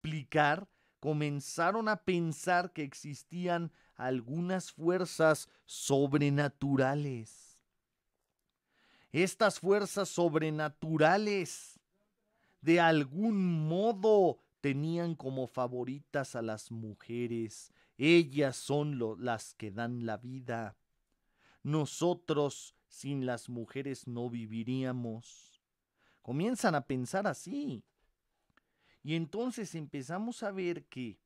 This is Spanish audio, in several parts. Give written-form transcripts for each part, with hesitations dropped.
explicar, comenzaron a pensar que existían algunas fuerzas sobrenaturales. Estas fuerzas sobrenaturales de algún modo tenían como favoritas a las mujeres. Ellas son las que dan la vida. Nosotros sin las mujeres no viviríamos. Comienzan a pensar así. Y entonces empezamos a ver que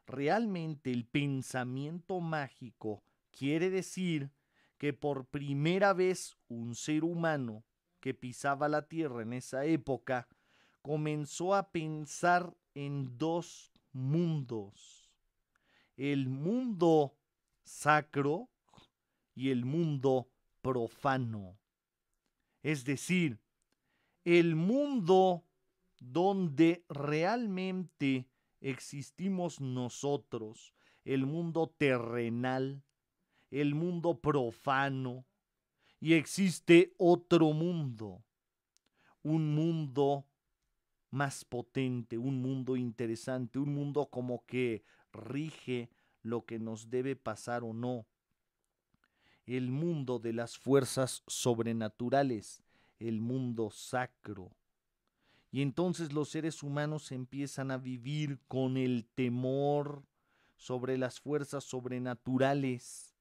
realmente el pensamiento mágico quiere decir que por primera vez un ser humano que pisaba la tierra en esa época comenzó a pensar en dos mundos: el mundo sacro y el mundo profano. Es decir, el mundo donde realmente existimos nosotros, el mundo terrenal, el mundo profano, y existe otro mundo, un mundo más potente, un mundo interesante, un mundo como que rige lo que nos debe pasar o no, el mundo de las fuerzas sobrenaturales, el mundo sacro. Y entonces los seres humanos empiezan a vivir con el temor sobre las fuerzas sobrenaturales.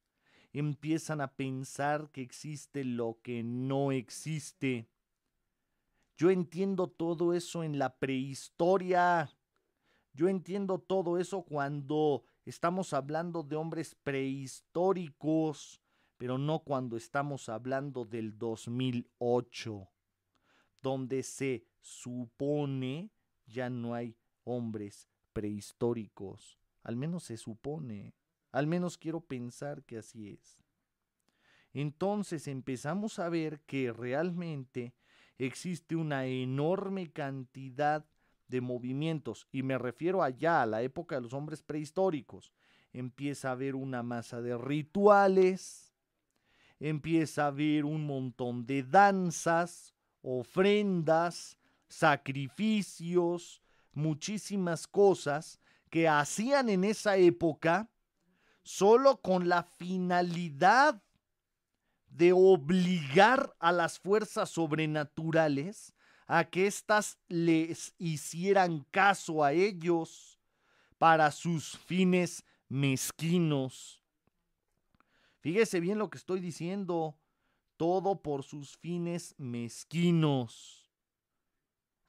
Empiezan a pensar que existe lo que no existe. Yo entiendo todo eso en la prehistoria. Yo entiendo todo eso cuando estamos hablando de hombres prehistóricos, pero no cuando estamos hablando del 2008, donde se supone ya no hay hombres prehistóricos. Al menos se supone. Al menos quiero pensar que así es. Entonces empezamos a ver que realmente existe una enorme cantidad de movimientos, y me refiero allá a la época de los hombres prehistóricos. Empieza a haber una masa de rituales, empieza a haber un montón de danzas, ofrendas, sacrificios, muchísimas cosas que hacían en esa época solo con la finalidad de obligar a las fuerzas sobrenaturales a que éstas les hicieran caso a ellos para sus fines mezquinos. Fíjese bien lo que estoy diciendo. Todo por sus fines mezquinos,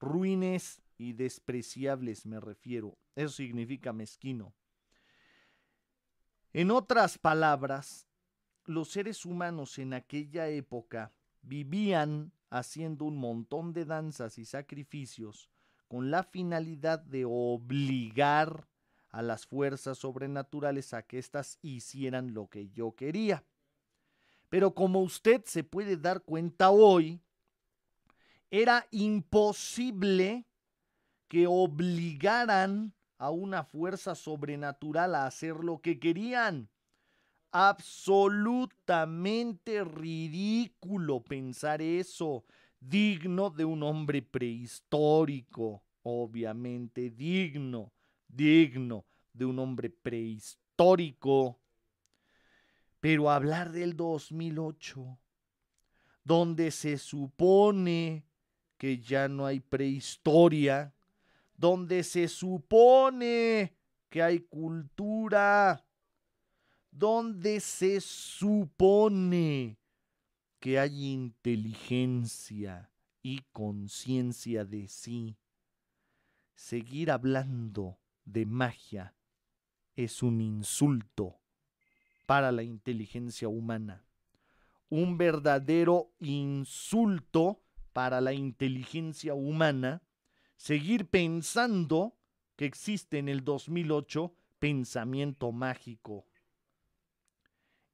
ruines y despreciables me refiero. Eso significa mezquino. En otras palabras, los seres humanos en aquella época vivían haciendo un montón de danzas y sacrificios con la finalidad de obligar a las fuerzas sobrenaturales a que éstas hicieran lo que yo quería. Pero como usted se puede dar cuenta hoy, era imposible que obligaran a una fuerza sobrenatural a hacer lo que querían. Absolutamente ridículo pensar eso, digno de un hombre prehistórico, obviamente digno de un hombre prehistórico. Pero hablar del 2008, donde se supone que ya no hay prehistoria, donde se supone que hay cultura, donde se supone que hay inteligencia y conciencia de sí. Seguir hablando de magia es un insulto para la inteligencia humana, un verdadero insulto para la inteligencia humana, seguir pensando que existe en el 2008 pensamiento mágico.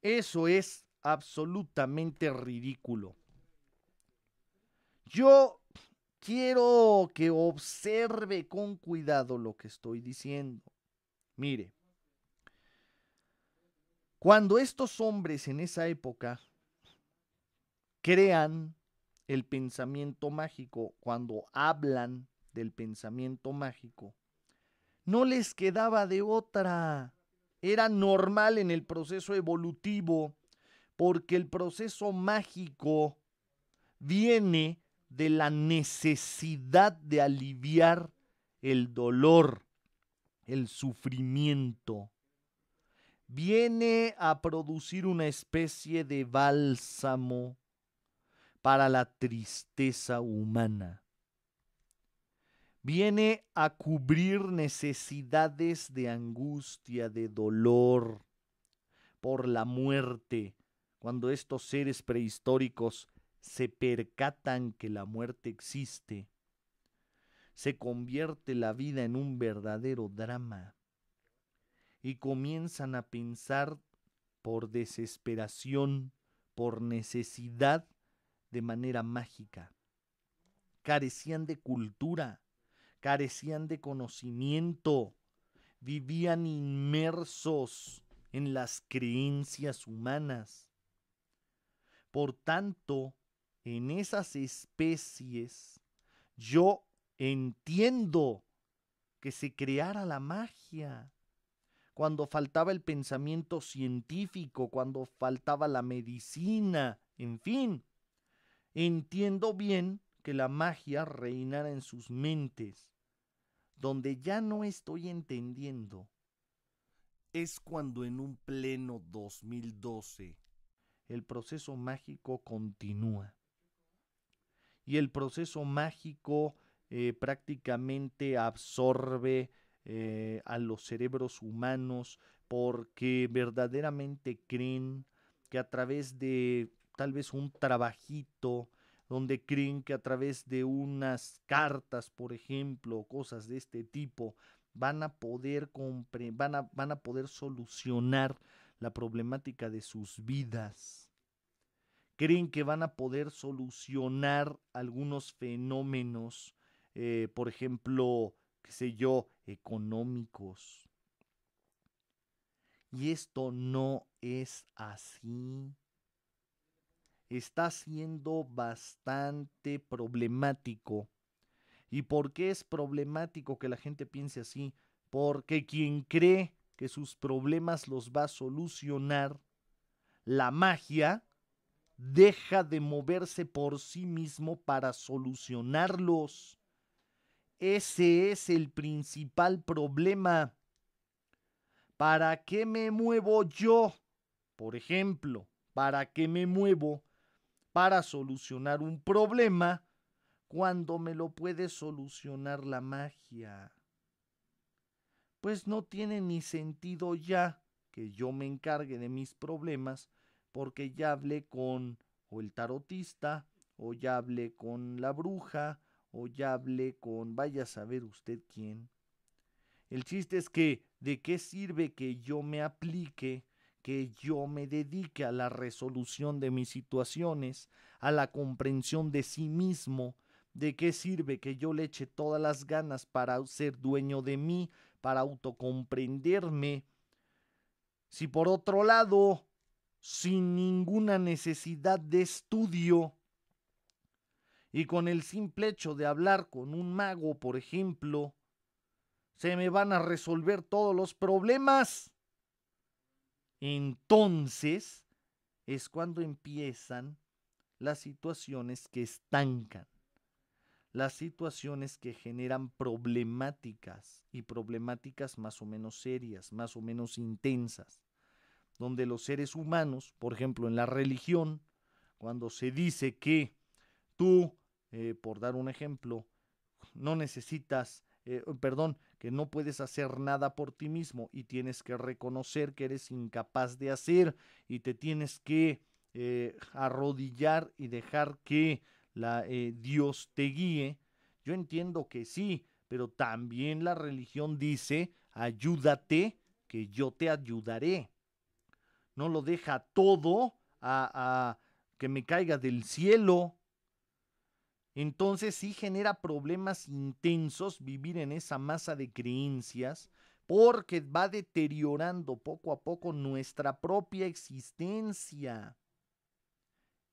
Eso es absolutamente ridículo. Yo quiero que observe con cuidado lo que estoy diciendo. Mire, cuando estos hombres en esa época crean el pensamiento mágico, cuando hablan del pensamiento mágico, No les quedaba de otra. Era normal en el proceso evolutivo, porque el proceso mágico viene de la necesidad de aliviar el dolor, el sufrimiento. Viene a producir una especie de bálsamo para la tristeza humana. Viene a cubrir necesidades de angustia, de dolor por la muerte. Cuando estos seres prehistóricos se percatan que la muerte existe, se convierte la vida en un verdadero drama y comienzan a pensar por desesperación, por necesidad, de manera mágica. Carecían de cultura, carecían de conocimiento, vivían inmersos en las creencias humanas. Por tanto, en esas especies, yo entiendo que se creara la magia, cuando faltaba el pensamiento científico, cuando faltaba la medicina, en fin. Entiendo bien que la magia reinara en sus mentes. Donde ya no estoy entendiendo es cuando en un pleno 2012 el proceso mágico continúa. Y el proceso mágico prácticamente absorbe a los cerebros humanos, porque verdaderamente creen que a través de tal vez un trabajito, donde creen que a través de unas cartas, por ejemplo, cosas de este tipo, van a poder van a poder solucionar la problemática de sus vidas. Creen que van a poder solucionar algunos fenómenos, por ejemplo, qué sé yo, económicos. Y esto no es así. Está siendo bastante problemático. ¿Y por qué es problemático que la gente piense así? Porque quien cree que sus problemas los va a solucionar la magia, deja de moverse por sí mismo para solucionarlos. Ese es el principal problema. ¿Para qué me muevo yo? Por ejemplo, ¿para qué me muevo para solucionar un problema cuando me lo puede solucionar la magia? Pues no tiene ni sentido ya que yo me encargue de mis problemas, porque ya hablé con o el tarotista, o ya hablé con la bruja, o ya hablé con vaya a saber usted quién. El chiste es que de qué sirve que yo me aplique, que yo me dedique a la resolución de mis situaciones, a la comprensión de sí mismo. ¿De qué sirve que yo le eche todas las ganas para ser dueño de mí, para autocomprenderme, si por otro lado, sin ninguna necesidad de estudio y con el simple hecho de hablar con un mago, por ejemplo, se me van a resolver todos los problemas? Entonces es cuando empiezan las situaciones que estancan, las situaciones que generan problemáticas, y problemáticas más o menos serias, más o menos intensas, donde los seres humanos, por ejemplo en la religión, cuando se dice que tú, por dar un ejemplo, no necesitas, perdón, que no puedes hacer nada por ti mismo y tienes que reconocer que eres incapaz de hacer y te tienes que arrodillar y dejar que Dios te guíe. Yo entiendo que sí, pero también la religión dice, ayúdate, que yo te ayudaré. No lo deja todo a que me caiga del cielo. Entonces sí genera problemas intensos vivir en esa masa de creencias, porque va deteriorando poco a poco nuestra propia existencia.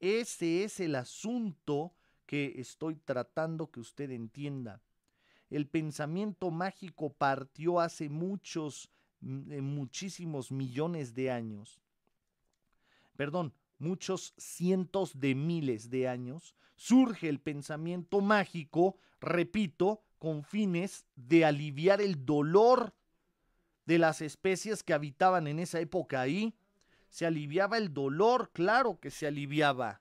Ese es el asunto que estoy tratando que usted entienda. el pensamiento mágico partió hace muchísimos millones de años, perdón, muchos cientos de miles de años, surge el pensamiento mágico, repito, con fines de aliviar el dolor de las especies que habitaban en esa época ahí. Se aliviaba el dolor, claro que se aliviaba.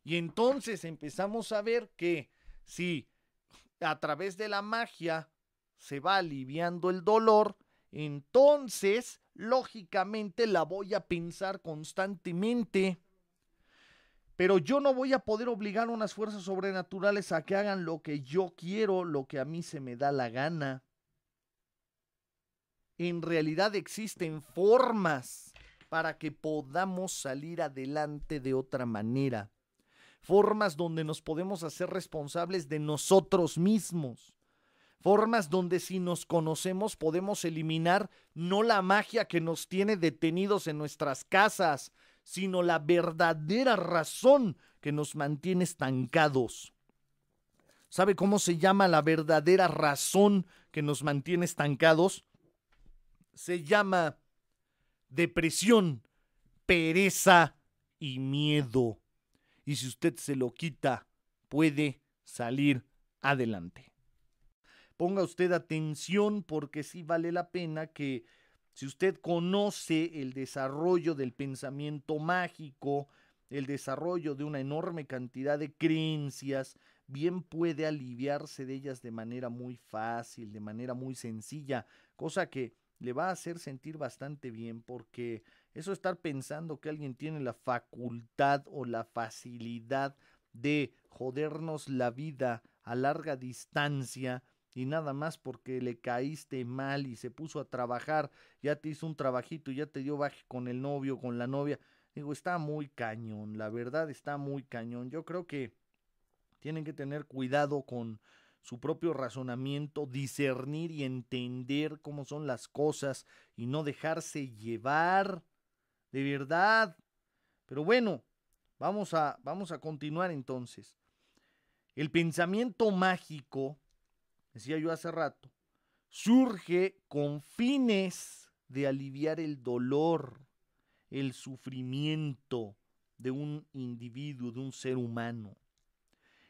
Y entonces empezamos a ver que si a través de la magia se va aliviando el dolor, entonces lógicamente la voy a pensar constantemente. Pero yo no voy a poder obligar a unas fuerzas sobrenaturales a que hagan lo que yo quiero, lo que a mí se me da la gana. En realidad existen formas para que podamos salir adelante de otra manera. Formas donde nos podemos hacer responsables de nosotros mismos. Formas donde si nos conocemos podemos eliminar no la magia que nos tiene detenidos en nuestras casas, sino la verdadera razón que nos mantiene estancados. ¿Sabe cómo se llama la verdadera razón que nos mantiene estancados? Se llama depresión, pereza y miedo. Y si usted se lo quita, puede salir adelante. Ponga usted atención porque sí vale la pena que si usted conoce el desarrollo del pensamiento mágico, el desarrollo de una enorme cantidad de creencias, bien puede aliviarse de ellas de manera muy fácil, de manera muy sencilla, cosa que le va a hacer sentir bastante bien porque eso estar pensando que alguien tiene la facultad o la facilidad de jodernos la vida a larga distancia y nada más porque le caíste mal y se puso a trabajar, ya te hizo un trabajito, ya te dio baje con el novio, con la novia. Digo, está muy cañón, la verdad está muy cañón. Yo creo que tienen que tener cuidado con su propio razonamiento, discernir y entender cómo son las cosas y no dejarse llevar, de verdad. Pero bueno, vamos a continuar entonces. El pensamiento mágico, decía yo hace rato, surge con fines de aliviar el dolor, el sufrimiento de un individuo, de un ser humano.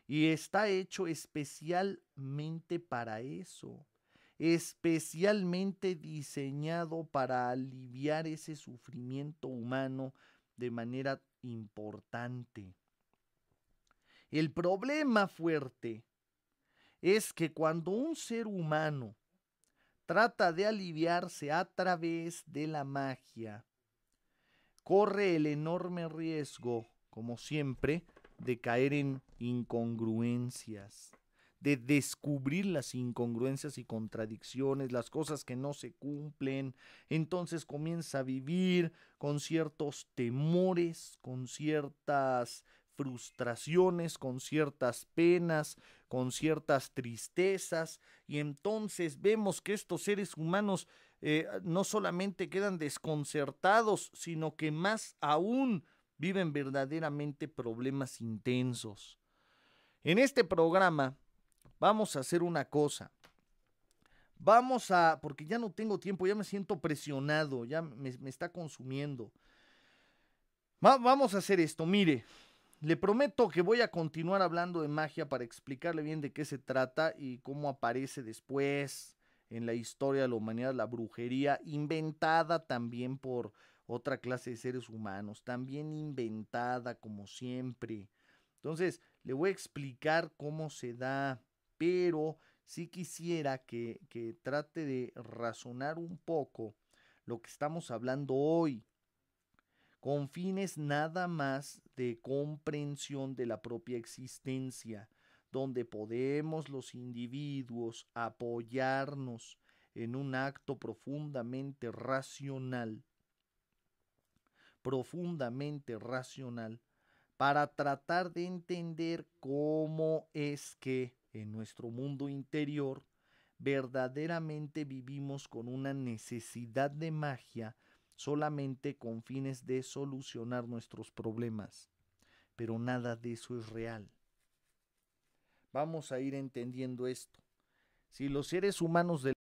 Y está hecho especialmente para eso, especialmente diseñado para aliviar ese sufrimiento humano de manera importante. El problema fuerte es que cuando un ser humano trata de aliviarse a través de la magia, corre el enorme riesgo, como siempre, de caer en incongruencias, de descubrir las incongruencias y contradicciones, las cosas que no se cumplen. Entonces comienza a vivir con ciertos temores, con ciertas frustraciones, con ciertas penas, con ciertas tristezas, y entonces vemos que estos seres humanos no solamente quedan desconcertados, sino que más aún viven verdaderamente problemas intensos. En este programa vamos a hacer una cosa. Porque ya no tengo tiempo, ya me siento presionado, ya me está consumiendo. Vamos a hacer esto, mire. Le prometo que voy a continuar hablando de magia para explicarle bien de qué se trata y cómo aparece después en la historia de la humanidad la brujería, inventada también por otra clase de seres humanos, también inventada como siempre. Entonces, le voy a explicar cómo se da, pero sí quisiera que trate de razonar un poco lo que estamos hablando hoy con fines nada más de comprensión de la propia existencia, donde podemos los individuos apoyarnos en un acto profundamente racional, para tratar de entender cómo es que en nuestro mundo interior verdaderamente vivimos con una necesidad de magia solamente con fines de solucionar nuestros problemas. Pero nada de eso es real. Vamos a ir entendiendo esto. si los seres humanos de